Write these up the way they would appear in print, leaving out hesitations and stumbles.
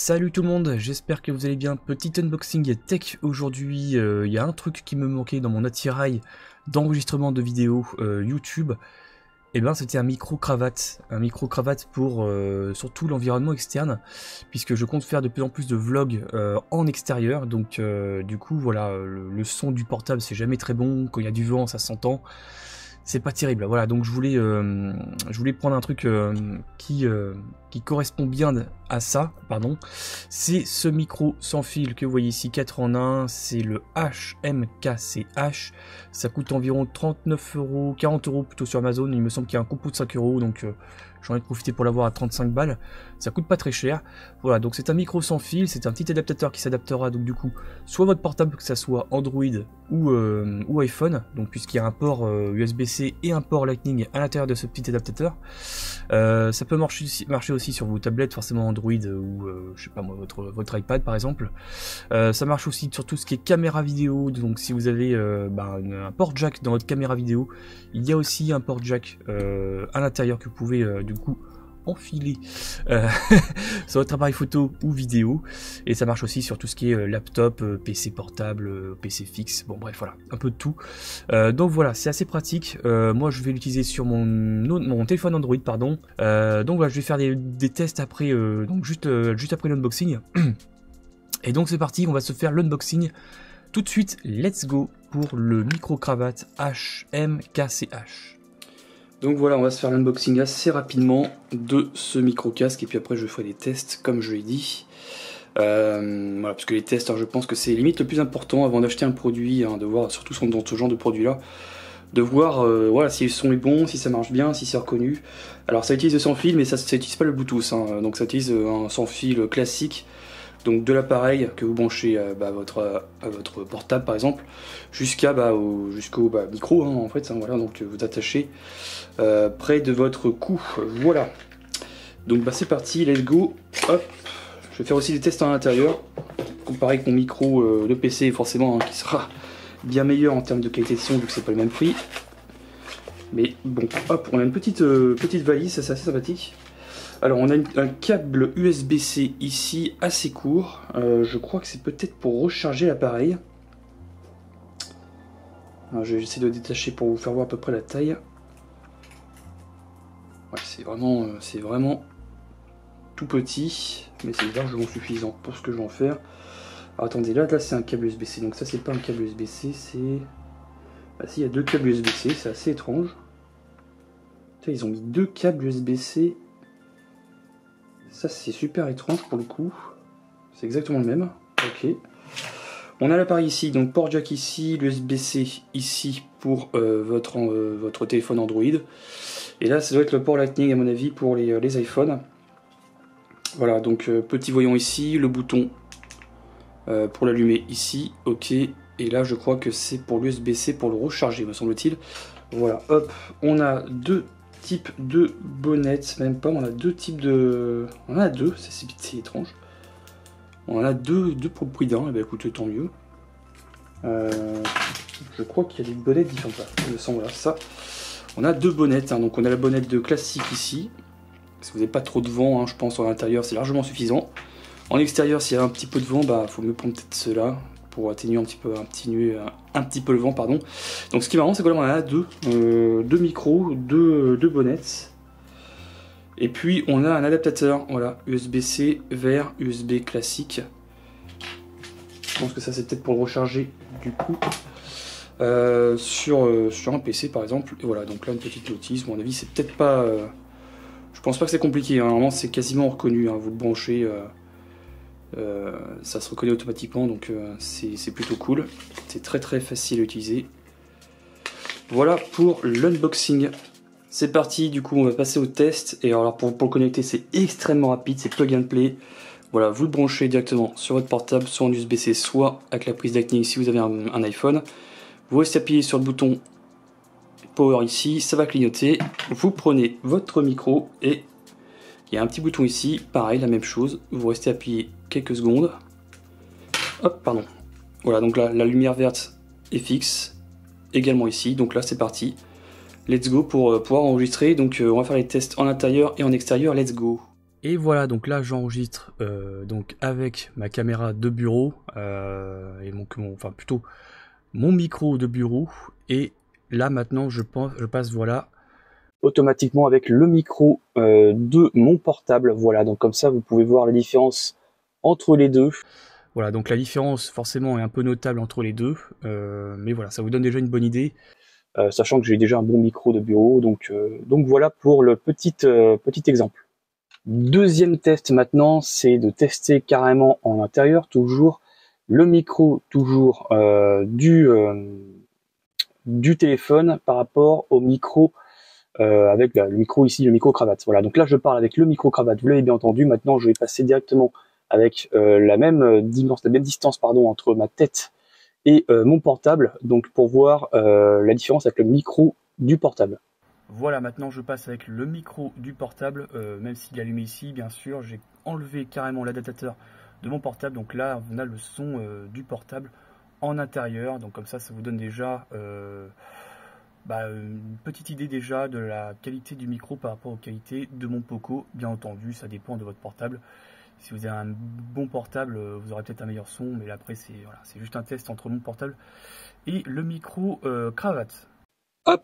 Salut tout le monde, j'espère que vous allez bien. Petit unboxing tech aujourd'hui. Il y a un truc qui me manquait dans mon attirail d'enregistrement de vidéos YouTube. Et ben c'était un micro-cravate. Un micro-cravate pour surtout l'environnement externe, puisque je compte faire de plus en plus de vlogs en extérieur. Donc du coup voilà, le son du portable c'est jamais très bon. Quand il y a du vent ça s'entend. C'est pas terrible, voilà, donc je voulais prendre un truc qui correspond bien à ça, pardon. C'est ce micro sans fil que vous voyez ici, 4 en 1, c'est le HMKCH, ça coûte environ 39 €, 40 € plutôt sur Amazon, il me semble qu'il y a un compo de 5 €, donc j'en ai profité pour l'avoir à 35 balles, ça coûte pas très cher. Voilà, donc c'est un micro sans fil, c'est un petit adaptateur qui s'adaptera donc du coup, soit votre portable, que ça soit Android ou iPhone, donc puisqu'il y a un port USB-C et un port Lightning à l'intérieur de ce petit adaptateur. Ça peut marcher aussi sur vos tablettes, forcément Android ou je sais pas moi, votre iPad par exemple. Ça marche aussi sur tout ce qui est caméra vidéo, donc si vous avez un port jack dans votre caméra vidéo, il y a aussi un port jack à l'intérieur que vous pouvez du coup enfiler sur votre appareil photo ou vidéo, et ça marche aussi sur tout ce qui est laptop, PC portable, PC fixe, bon bref voilà, un peu de tout. Donc voilà, c'est assez pratique. Moi je vais l'utiliser sur mon téléphone Android, pardon. Donc voilà, je vais faire des tests après, donc juste après l'unboxing. Et donc c'est parti, on va se faire l'unboxing tout de suite. Let's go pour le micro-cravate HMKCH. Donc voilà, on va se faire l'unboxing assez rapidement de ce micro-casque, et puis après je ferai des tests comme je l'ai dit. Voilà, parce que les tests, alors, je pense que c'est limite le plus important avant d'acheter un produit, hein, de voir, surtout dans ce genre de produit là, de voir voilà, si le son est bon, si ça marche bien, si c'est reconnu. Alors ça utilise le sans fil, mais ça n'utilise pas le Bluetooth, hein, donc ça utilise un sans fil classique. Donc de l'appareil que vous branchez à votre portable par exemple, jusqu'au micro, hein, en fait, hein, voilà, donc vous attachez près de votre cou, voilà. Donc c'est parti, let's go. Hop, je vais faire aussi des tests à l'intérieur, comparé avec mon micro de PC forcément, hein, qui sera bien meilleur en termes de qualité de son vu que c'est pas le même prix. Mais bon, hop, on a une petite valise, ça c'est assez sympathique. Alors on a un câble USB-C ici assez court, je crois que c'est peut-être pour recharger l'appareil. Je vais essayer de le détacher pour vous faire voir à peu près la taille. Ouais, c'est vraiment tout petit, mais c'est largement suffisant pour ce que je vais en faire. Alors, attendez, là c'est un câble USB-C, donc ça c'est pas un câble USB-C, c'est... Bah si, il y a deux câbles USB-C, c'est assez étrange. Ils ont mis deux câbles USB-C. Ça c'est super étrange pour le coup. C'est exactement le même. Ok. On a l'appareil ici, donc port jack ici, l'USB-C ici pour votre téléphone Android. Et là ça doit être le port Lightning à mon avis pour les iPhones. Voilà, donc petit voyant ici, le bouton pour l'allumer ici, ok. Et là je crois que c'est pour l'USB-C pour le recharger me semble-t-il. Voilà, hop, on a deux types de bonnettes, même pas, on a deux types de... On en a deux, c'est étrange. On en a deux pour le prix d'un, et bien écoutez, tant mieux. Je crois qu'il y a des bonnettes différentes, là, il me semble, là, ça. On a deux bonnettes, hein, donc on a la bonnette de classique ici. Si vous n'avez pas trop de vent, hein, je pense, à l'intérieur, c'est largement suffisant. En extérieur, s'il y a un petit peu de vent, il faut mieux prendre peut-être ceux-là, pour atténuer un petit peu le vent, pardon. Donc ce qui est marrant, c'est que là on a deux micros, deux bonnettes, et puis on a un adaptateur, voilà, USB-C vers USB classique. Je pense que ça c'est peut-être pour le recharger du coup sur un PC par exemple. Et voilà, donc là une petite notice, à mon avis c'est peut-être pas... je pense pas que c'est compliqué, hein. Normalement c'est quasiment reconnu, hein. Vous le branchez... ça se reconnaît automatiquement, donc c'est plutôt cool. C'est très facile à utiliser. Voilà pour l'unboxing. C'est parti, du coup on va passer au test. Et alors pour le connecter c'est extrêmement rapide, c'est plug and play. Voilà, vous le branchez directement sur votre portable, soit en USB-C, soit avec la prise Lightning si vous avez un iPhone. Vous restez appuyé sur le bouton Power ici, ça va clignoter. Vous prenez votre micro et il y a un petit bouton ici, pareil, la même chose. Vous restez appuyé quelques secondes. Hop, pardon. Voilà, donc là, la lumière verte est fixe. Également ici, donc là, c'est parti. Let's go pour pouvoir enregistrer. Donc, on va faire les tests en intérieur et en extérieur. Let's go. Et voilà, donc là j'enregistre donc avec ma caméra de bureau et enfin plutôt mon micro de bureau. Et là maintenant je passe voilà automatiquement avec le micro de mon portable. Voilà, donc comme ça vous pouvez voir la différence entre les deux. Voilà, donc la différence forcément est un peu notable entre les deux, mais voilà, ça vous donne déjà une bonne idée, sachant que j'ai déjà un bon micro de bureau, donc voilà pour le petit exemple. Deuxième test maintenant, c'est de tester carrément en intérieur, toujours le micro toujours du téléphone par rapport au micro avec le micro ici, le micro cravate. Voilà, donc là je parle avec le micro cravate, vous l'avez bien entendu. Maintenant je vais passer directement avec la même distance entre ma tête et mon portable, donc pour voir la différence avec le micro du portable. Voilà, maintenant je passe avec le micro du portable, même s'il est allumé ici, bien sûr, j'ai enlevé carrément l'adaptateur de mon portable, donc là on a le son du portable en intérieur, donc comme ça vous donne déjà une petite idée déjà de la qualité du micro par rapport aux qualités de mon Poco. Bien entendu, ça dépend de votre portable. Si vous avez un bon portable, vous aurez peut-être un meilleur son, mais là, après c'est voilà, juste un test entre mon portable et le micro cravate. Hop,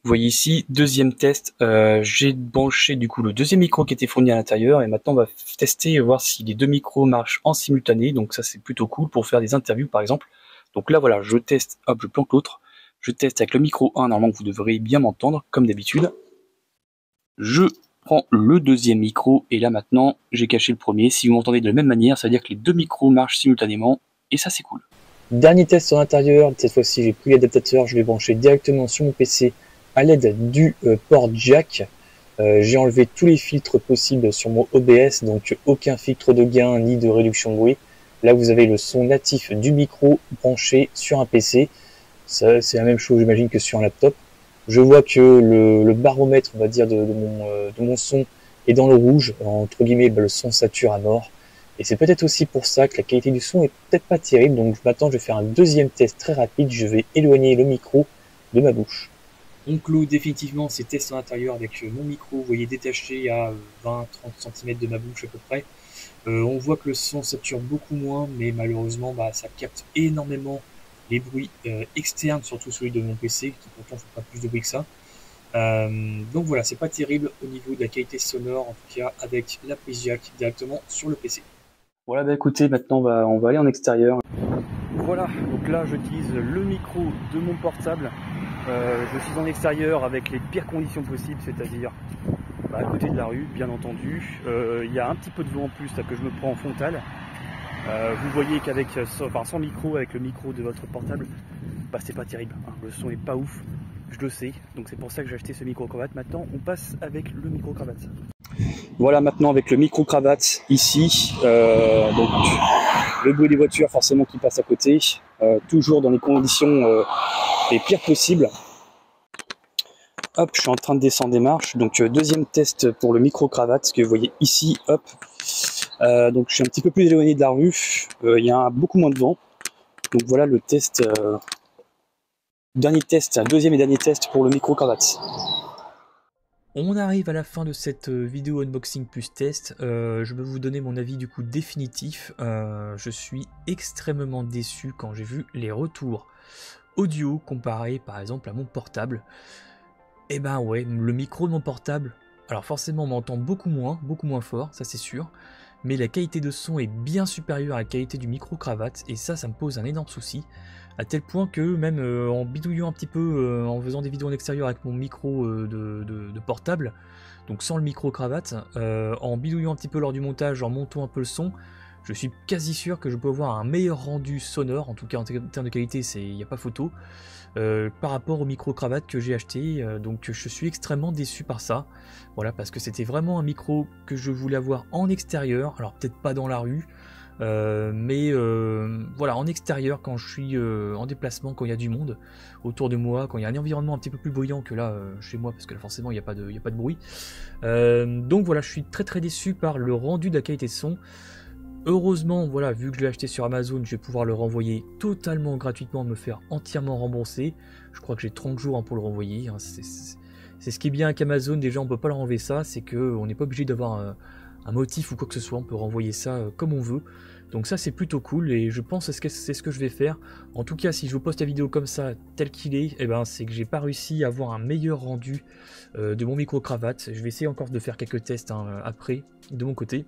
vous voyez ici, deuxième test, j'ai branché du coup le deuxième micro qui était fourni à l'intérieur, et maintenant on va tester et voir si les deux micros marchent en simultané, donc ça c'est plutôt cool pour faire des interviews par exemple. Donc là voilà, je teste, hop, je planque l'autre, je teste avec le micro 1, normalement vous devriez bien m'entendre, comme d'habitude. Je prends le deuxième micro, et là maintenant j'ai caché le premier. Si vous m'entendez de la même manière, ça veut dire que les deux micros marchent simultanément, et ça c'est cool. Dernier test en intérieur, cette fois-ci j'ai pris l'adaptateur, je l'ai branché directement sur mon PC à l'aide du port jack. J'ai enlevé tous les filtres possibles sur mon OBS, donc aucun filtre de gain ni de réduction de bruit. Là vous avez le son natif du micro branché sur un PC. C'est la même chose j'imagine que sur un laptop. Je vois que le baromètre, on va dire, de mon son est dans le rouge. Entre guillemets, le son sature à mort. Et c'est peut-être aussi pour ça que la qualité du son est peut-être pas terrible. Donc maintenant, je vais faire un deuxième test très rapide. Je vais éloigner le micro de ma bouche. On clôt définitivement ces tests en intérieur avec mon micro, vous voyez, détaché à 20-30 cm de ma bouche à peu près. On voit que le son sature beaucoup moins, mais malheureusement, ça capte énormément les bruits externes, surtout celui de mon PC, qui pourtant ne fait pas plus de bruit que ça. Donc voilà, c'est pas terrible au niveau de la qualité sonore, en tout cas avec la prise jack directement sur le PC. Voilà, écoutez, maintenant on va aller en extérieur. Voilà, donc là j'utilise le micro de mon portable. Je suis en extérieur avec les pires conditions possibles, c'est-à-dire à côté de la rue, bien entendu. Il y a un petit peu de vent en plus là, que je me prends en frontal. Vous voyez qu'avec sans micro, avec le micro de votre portable, c'est pas terrible, hein. Le son est pas ouf, je le sais, donc c'est pour ça que j'ai acheté ce micro cravate. Maintenant on passe avec le micro cravate. Voilà, maintenant avec le micro cravate ici, donc le bruit des voitures forcément qui passent à côté, toujours dans les conditions les pires possibles. Hop, je suis en train de descendre des marches, donc deuxième test pour le micro cravate, ce que vous voyez ici, hop. Donc je suis un petit peu plus éloigné de la rue, il y a beaucoup moins de vent. Donc voilà le test, deuxième et dernier test pour le micro cravate. On arrive à la fin de cette vidéo unboxing plus test. Je vais vous donner mon avis du coup définitif. Je suis extrêmement déçu quand j'ai vu les retours audio comparés par exemple à mon portable. Et ben ouais, le micro de mon portable, alors forcément on m'entend beaucoup moins fort, ça c'est sûr. Mais la qualité de son est bien supérieure à la qualité du micro cravate, et ça me pose un énorme souci, à tel point que même en bidouillant un petit peu, en faisant des vidéos en extérieur avec mon micro de portable, donc sans le micro cravate, en bidouillant un petit peu lors du montage, en montant un peu le son, je suis quasi sûr que je peux avoir un meilleur rendu sonore, en tout cas en termes de qualité, il n'y a pas photo, par rapport au micro cravate que j'ai acheté, donc je suis extrêmement déçu par ça. Voilà, parce que c'était vraiment un micro que je voulais avoir en extérieur, alors peut-être pas dans la rue, mais voilà, en extérieur quand je suis en déplacement, quand il y a du monde autour de moi, quand il y a un environnement un petit peu plus bruyant que là chez moi, parce que là forcément il n'y a pas de bruit. Donc voilà, je suis très déçu par le rendu de la qualité de son. Heureusement, voilà, vu que je l'ai acheté sur Amazon, je vais pouvoir le renvoyer totalement gratuitement, me faire entièrement rembourser. Je crois que j'ai 30 jours pour le renvoyer. Hein. C'est ce qui est bien avec Amazon, déjà on peut pas leur enlever ça, c'est qu'on n'est pas obligé d'avoir motif ou quoi que ce soit, on peut renvoyer ça comme on veut. Donc ça c'est plutôt cool et je pense que c'est ce que je vais faire. En tout cas si je vous poste la vidéo comme ça tel qu'il est, eh ben, c'est que j'ai pas réussi à avoir un meilleur rendu de mon micro-cravate. Je vais essayer encore de faire quelques tests après de mon côté.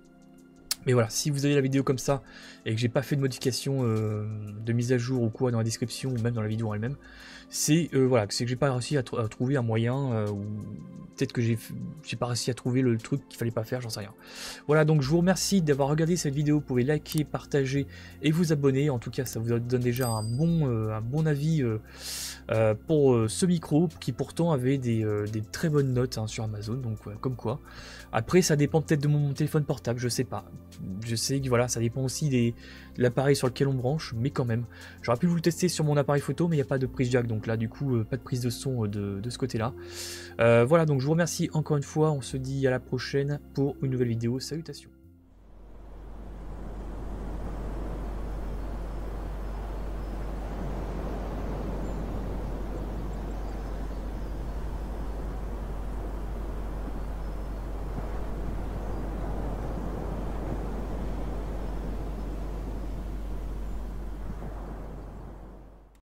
Mais voilà, si vous avez la vidéo comme ça et que j'ai pas fait de modification de mise à jour ou quoi dans la description ou même dans la vidéo en elle-même, c'est voilà, c'est que j'ai pas réussi à trouver un moyen ou peut-être que j'ai pas réussi à trouver le truc qu'il fallait pas faire, j'en sais rien. Voilà, donc je vous remercie d'avoir regardé cette vidéo. Vous pouvez liker, partager et vous abonner. En tout cas, ça vous donne déjà un bon avis pour ce micro qui pourtant avait des très bonnes notes sur Amazon, donc comme quoi. Après ça dépend peut-être de mon téléphone portable, je sais pas. Je sais que voilà, ça dépend aussi de l'appareil sur lequel on branche, mais quand même. J'aurais pu vous le tester sur mon appareil photo, mais il n'y a pas de prise jack, donc là du coup pas de prise de son de ce côté là. Voilà, donc je vous remercie encore une fois, on se dit à la prochaine pour une nouvelle vidéo, salutations.